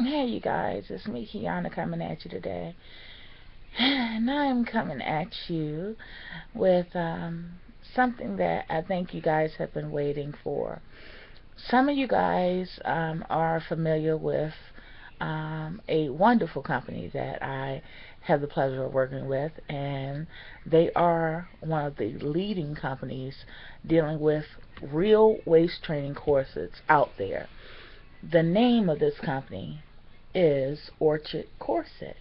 Hey you guys, it's me Kiana coming at you today. And I'm coming at you with something that I think you guys have been waiting for. Some of you guys are familiar with a wonderful company that I have the pleasure of working with, and they are one of the leading companies dealing with real waist training corsets out there. The name of this company is Orchard Corset.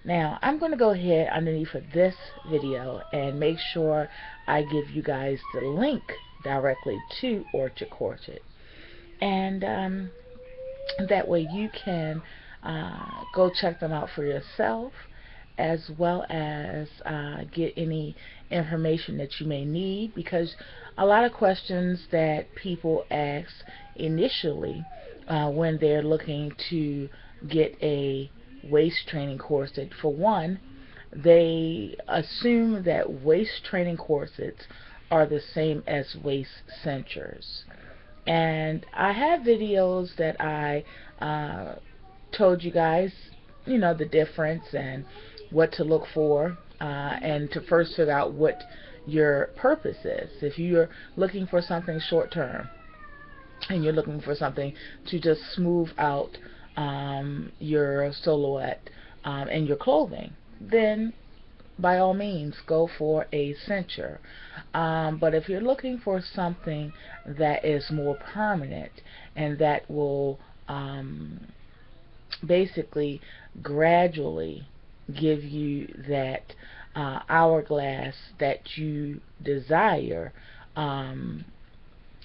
Now, I'm going to go ahead underneath of this video and make sure I give you guys the link directly to Orchard Corset. And that way you can go check them out for yourself, as well as get any information that you may need, because a lot of questions that people ask initially when they're looking to get a waist training corset, for one, they assume that waist training corsets are the same as waist cinchers. And I have videos that I told you guys, the difference and what to look for, and to first figure out what your purpose is. If you're looking for something short term and you're looking for something to just smooth out your silhouette and your clothing, then by all means go for a cincher. But if you're looking for something that is more permanent and that will basically gradually give you that hourglass that you desire,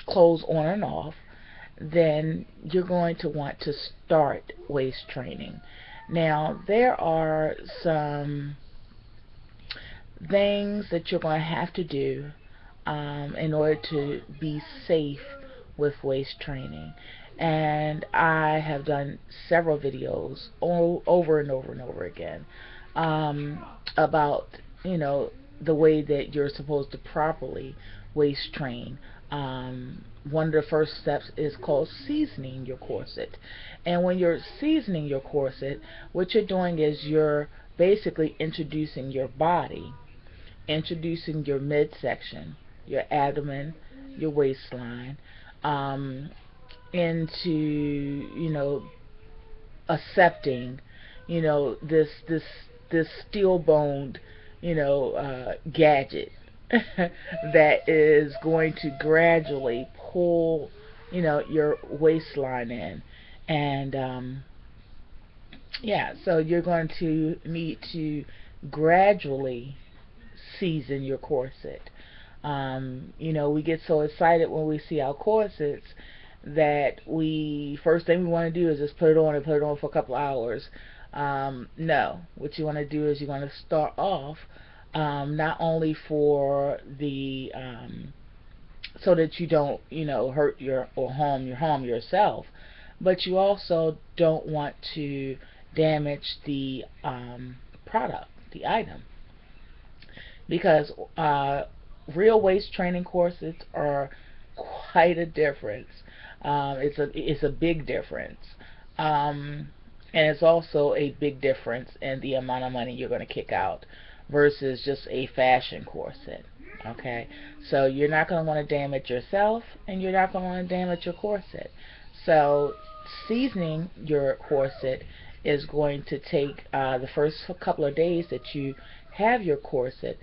clothes on and off, then you're going to want to start waist training. Now, there are some things that you're going to have to do in order to be safe with waist training. And I have done several videos over and over and over again about, the way that you're supposed to properly waist train. One of the first steps is called seasoning your corset. And when you're seasoning your corset, what you're doing is you're basically introducing your body, introducing your midsection, your abdomen, your waistline, into, accepting, this steel boned, gadget that is going to gradually pull, your waistline in. And yeah, so you're going to need to gradually season your corset. We get so excited when we see our corsets that we first thing we want to do is just put it on and put it on for a couple hours. No, what you want to do is you want to start off not only for the so that you don't hurt your or harm yourself, but you also don't want to damage the product, the item, because real waist training corsets are quite a difference. It's a big difference, and it's also a big difference in the amount of money you're going to kick out versus just a fashion corset. Okay, so you're not going to want to damage yourself, and you're not going to want to damage your corset. So seasoning your corset is going to take the first couple of days that you have your corset.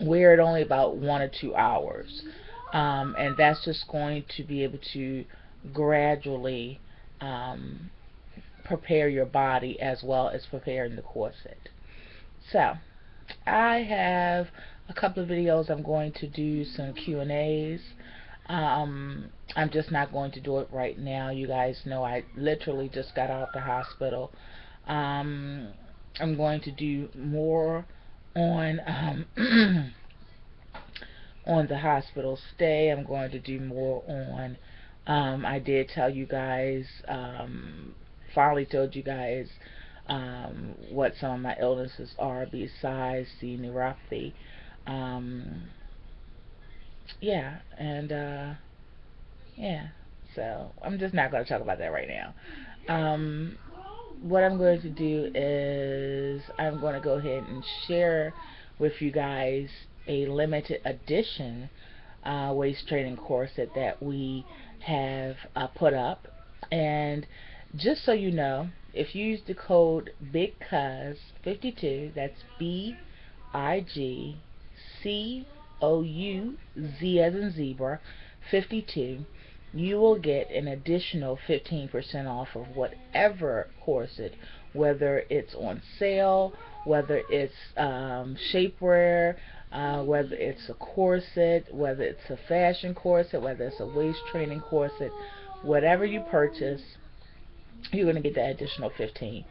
Wear it only about 1 or 2 hours, and that's just going to be able to gradually prepare your body as well as preparing the corset. So I have a couple of videos. I'm going to do some Q&As. I'm just not going to do it right now. You guys know I literally just got out of the hospital. I'm going to do more on on the hospital stay. I'm going to do more on I did tell you guys, finally told you guys what some of my illnesses are besides the neuropathy. Yeah, and yeah, So I'm just not going to talk about that right now. What I'm going to do is I'm going to go ahead and share with you guys a limited edition waist training corset that we have put up. And just so you know, if you use the code BIGCOUZ52, that's BIGCOUZ as in zebra 52, you will get an additional 15% off of whatever corset, whether it's on sale, whether it's shapewear, whether it's a corset, whether it's a fashion corset, whether it's a waist training corset. Whatever you purchase, you're going to get that additional 15%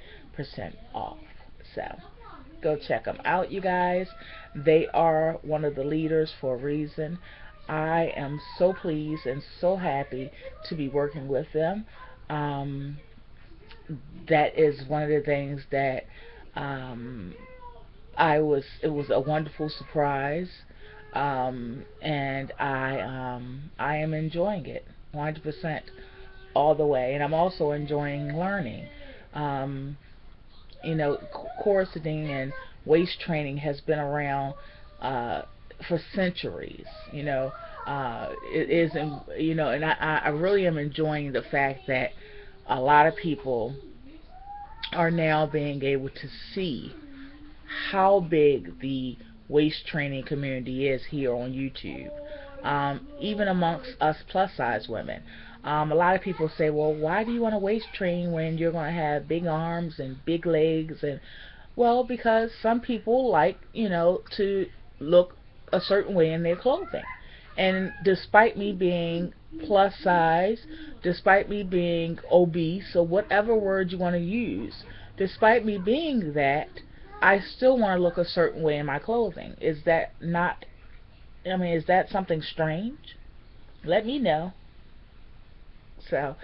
off. So go check them out, you guys. They are one of the leaders for a reason. I am so pleased and so happy to be working with them. That is one of the things that it was a wonderful surprise, and I am enjoying it 100% all the way, and I'm also enjoying learning. You know, corseting and waist training has been around for centuries. You know, it isn't. You know, and I really am enjoying the fact that a lot of people are now being able to see how big the waist training community is here on YouTube, even amongst us plus size women. A lot of people say, well, why do you want to waist train when you're going to have big arms and big legs? And well, because some people like, you know, to look a certain way in their clothing. And despite me being plus size, despite me being obese, or whatever word you want to use, despite me being that, I still want to look a certain way in my clothing. Is that not, I mean, is that something strange? Let me know. So,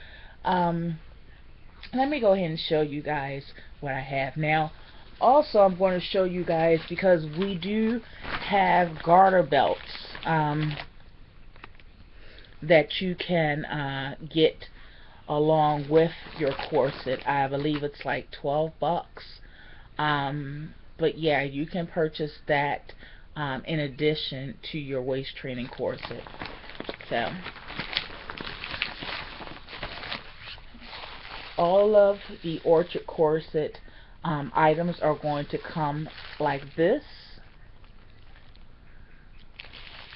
let me go ahead and show you guys what I have. Now, also I'm going to show you guys, because we do have garter belts that you can get along with your corset. I believe it's like 12 bucks. But yeah, you can purchase that in addition to your waist training corset. So all of the Orchard Corset items are going to come like this.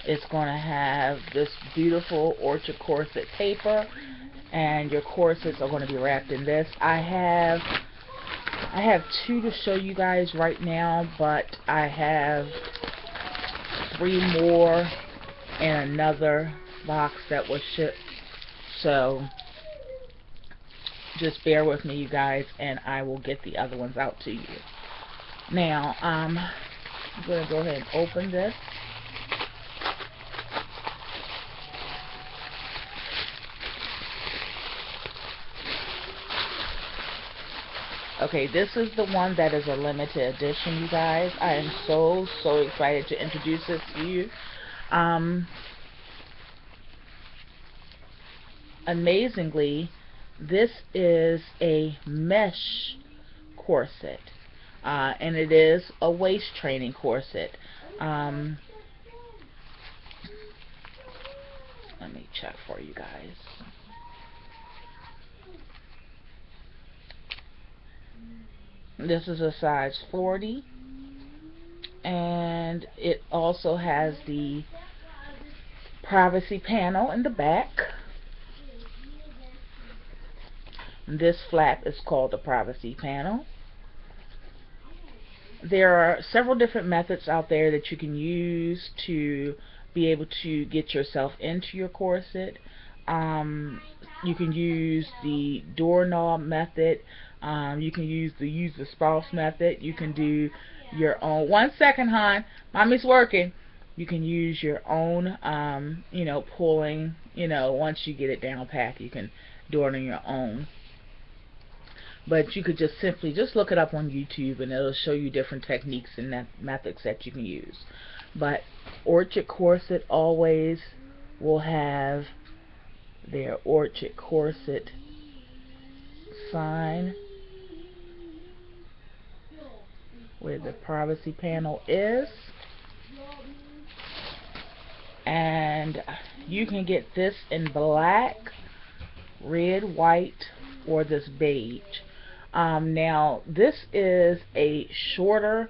It's going to have this beautiful Orchard Corset paper, and your corsets are going to be wrapped in this. I have two to show you guys right now, but I have 3 more in another box that was shipped. So just bear with me, you guys, and I will get the other ones out to you. Now, I'm going to go ahead and open this. Okay, this is the one that is a limited edition, you guys. I am so excited to introduce this to you. Amazingly, this is a mesh corset, and it is a waist training corset. Let me check for you guys. This is a size 40, and it also has the privacy panel in the back. This flap is called the privacy panel. There are several different methods out there that you can use to be able to get yourself into your corset. You can use the doorknob method. You can use the spouse method. You can do your own. 1 second, hon. Mommy's working. You can use your own, you know, pulling. You know, once you get it down pat, you can do it on your own. But you could just simply look it up on YouTube, and it'll show you different techniques and methods that you can use. But Orchard Corset always will have their Orchard Corset sign where the privacy panel is. And you can get this in black, red, white, or this beige. Now this is a shorter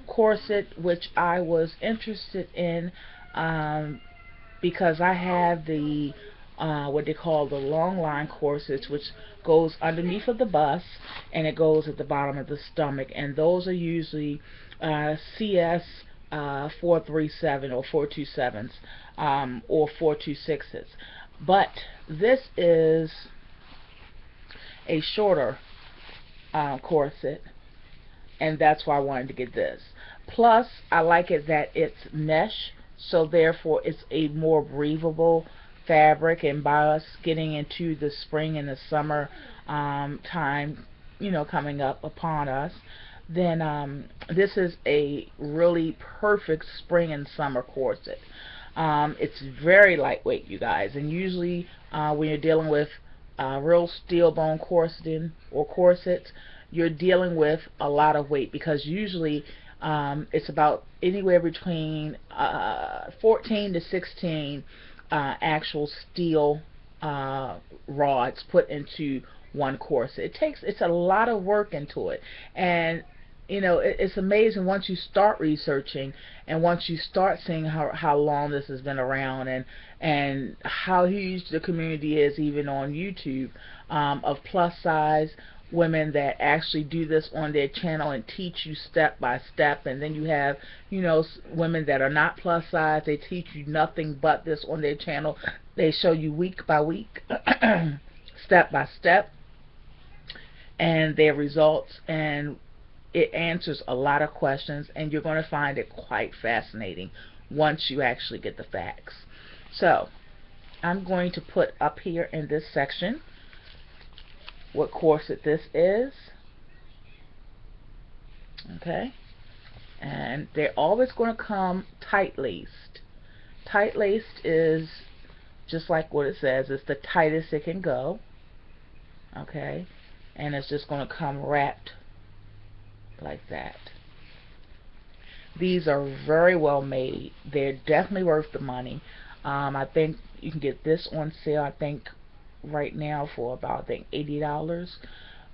corset, which I was interested in because I have the what they call the long line corsets, which goes underneath of the bust and it goes at the bottom of the stomach, and those are usually CS 437 or 427s or 426s. But this is a shorter corset, and that's why I wanted to get this. Plus, I like it that it's mesh, so therefore it's a more breathable fabric. And by us getting into the spring and the summer time, you know, coming up upon us, then this is a really perfect spring and summer corset. It's very lightweight, you guys, and usually when you're dealing with real steel bone corseting or corsets, you're dealing with a lot of weight, because usually it's about anywhere between 14 to 16 actual steel rods put into one corset. It's a lot of work into it, and you know, it's amazing once you start researching and once you start seeing how long this has been around, and how huge the community is, even on YouTube, of plus size women that actually do this on their channel and teach you step by step. And then you have, you know, women that are not plus size, they teach you nothing but this on their channel. They show you week by week step by step and their results, and it answers a lot of questions, and you're going to find it quite fascinating once you actually get the facts. So I'm going to put up here in this section what corset this is. Okay, and they're always going to come tight-laced. Tight-laced is just like what it says, it's the tightest it can go. Okay, and it's just going to come wrapped like that. These are very well made. They're definitely worth the money. I think you can get this on sale, I think right now, for about, I think, $80.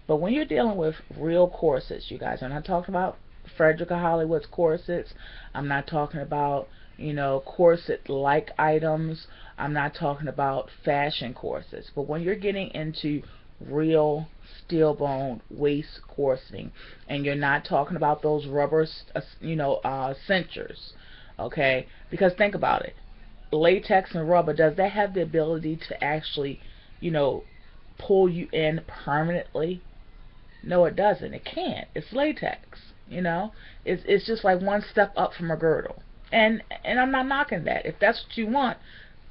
But when you're dealing with real corsets, you guys, I'm not talking about Frederica Hollywood's corsets. I'm not talking about, you know, corset like items. I'm not talking about fashion corsets. But when you're getting into real steel bone waist corseting, and you're not talking about those rubber cinchers, okay? Because think about it, latex and rubber, does that have the ability to actually, you know, pull you in permanently? No, it doesn't. It can't. It's latex, you know. It's just like one step up from a girdle, and I'm not knocking that. If that's what you want,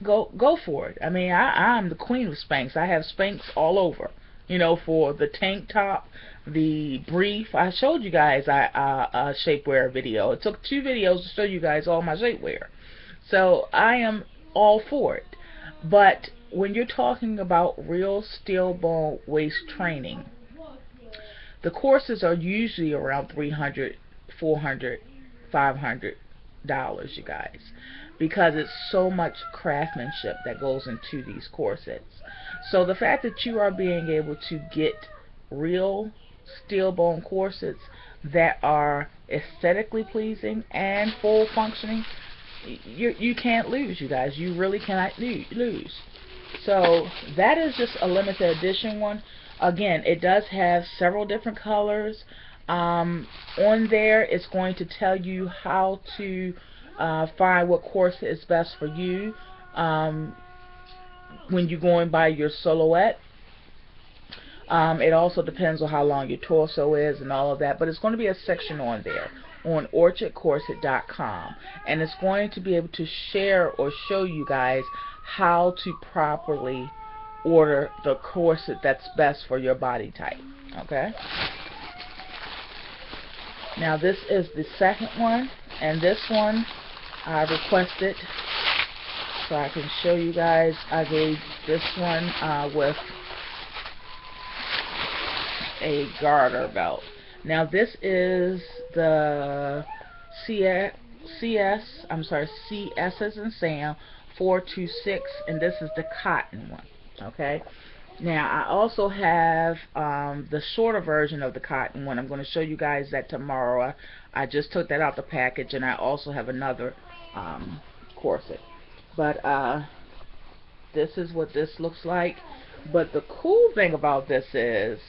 go for it. I mean, I'm the queen of Spanx. I have Spanx all over, you know, for the tank top, the brief. I showed you guys a shapewear video. It took 2 videos to show you guys all my shapewear. So I am all for it. But when you're talking about real steel bone waist training, the corsets are usually around $300, $400, $500, you guys, because it's so much craftsmanship that goes into these corsets. So the fact that you are being able to get real steel bone corsets that are aesthetically pleasing and full functioning, you can't lose, you guys. You really cannot lose. So that is just a limited edition one. Again, it does have several different colors. On there, it's going to tell you how to find what corset is best for you when you're going by your silhouette. It also depends on how long your torso is and all of that, but it's going to be a section on there on orchardcorset.com, and it's going to be able to share or show you guys how to properly order the corset that's best for your body type. Okay, now this is the second one, and this one I requested so I can show you guys. I gave this one with a garter belt. Now this is the CS as in Sam 426, and this is the cotton one. Okay. Now I also have the shorter version of the cotton one. I'm going to show you guys that tomorrow. I just took that out the package, and I also have another corset. But this is what this looks like. But the cool thing about this is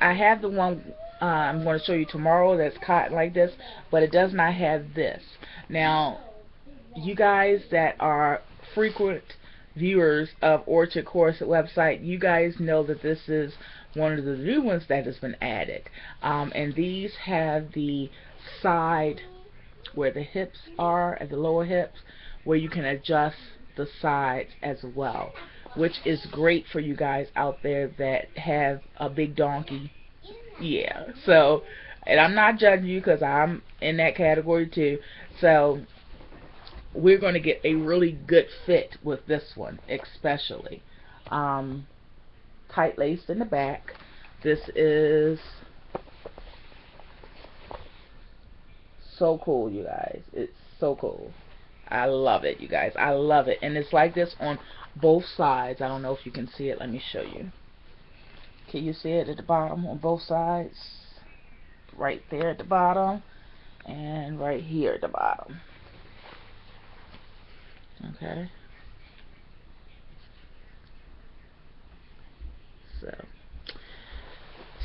I have the one I'm going to show you tomorrow that's cotton like this, but it does not have this. Now, you guys that are frequent viewers of Orchard Corset website, you guys know that this is one of the new ones that has been added. And these have the side where the hips are, at the lower hips, where you can adjust the sides as well, which is great for you guys out there that have a big donkey. Yeah, so, and I'm not judging you because I'm in that category too. So we're going to get a really good fit with this one, especially tight laced in the back. This is so cool, you guys. It's so cool. I love it, you guys. I love it. And it's like this on both sides. I don't know if you can see it. Let me show you. Can you see it at the bottom on both sides? Right there at the bottom and right here at the bottom. Okay.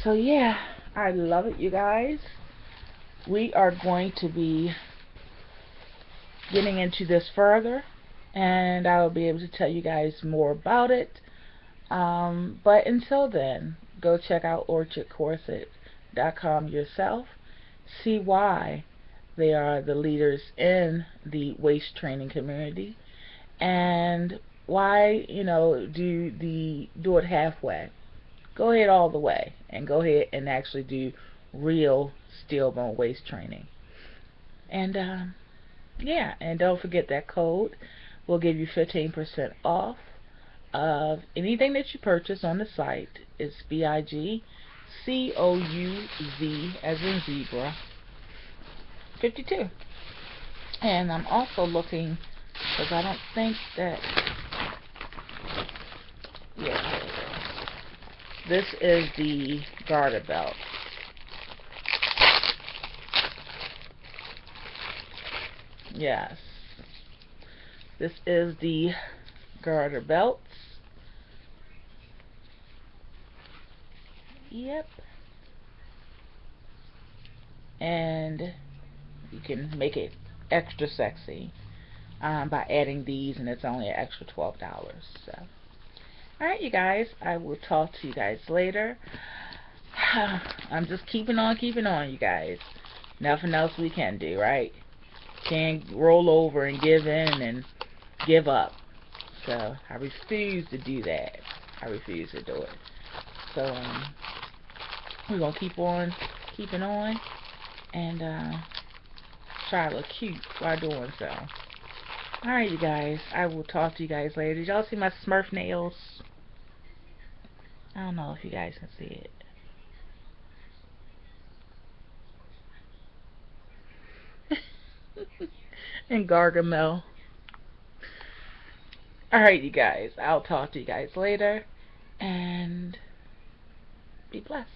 So yeah, I love it, you guys. We are going to be getting into this further, and I will be able to tell you guys more about it. But until then, go check out orchardcorset.com yourself. See why they are the leaders in the waist training community, and why, you know, do it halfway. Go ahead all the way and go ahead and actually do real steel bone waist training. And yeah, and don't forget that code will give you 15% off of anything that you purchase on the site. It's BIGCOUZ as in zebra 52. And I'm also looking, because I don't think that, yeah, this is the garter belt. Yes, this is the garter belts. Yep. And you can make it extra sexy by adding these, and it's only an extra $12. So, alright, you guys, I will talk to you guys later. I'm just keeping on, you guys. Nothing else we can do, right? Can't roll over and give in and give up. So I refuse to do that. I refuse to do it. So we're gonna keep on keeping on and try to look cute while doing so. Alright, you guys, I will talk to you guys later. Did y'all see my Smurf nails? I don't know if you guys can see it. And Gargamel. Alright, you guys, I'll talk to you guys later, and be blessed.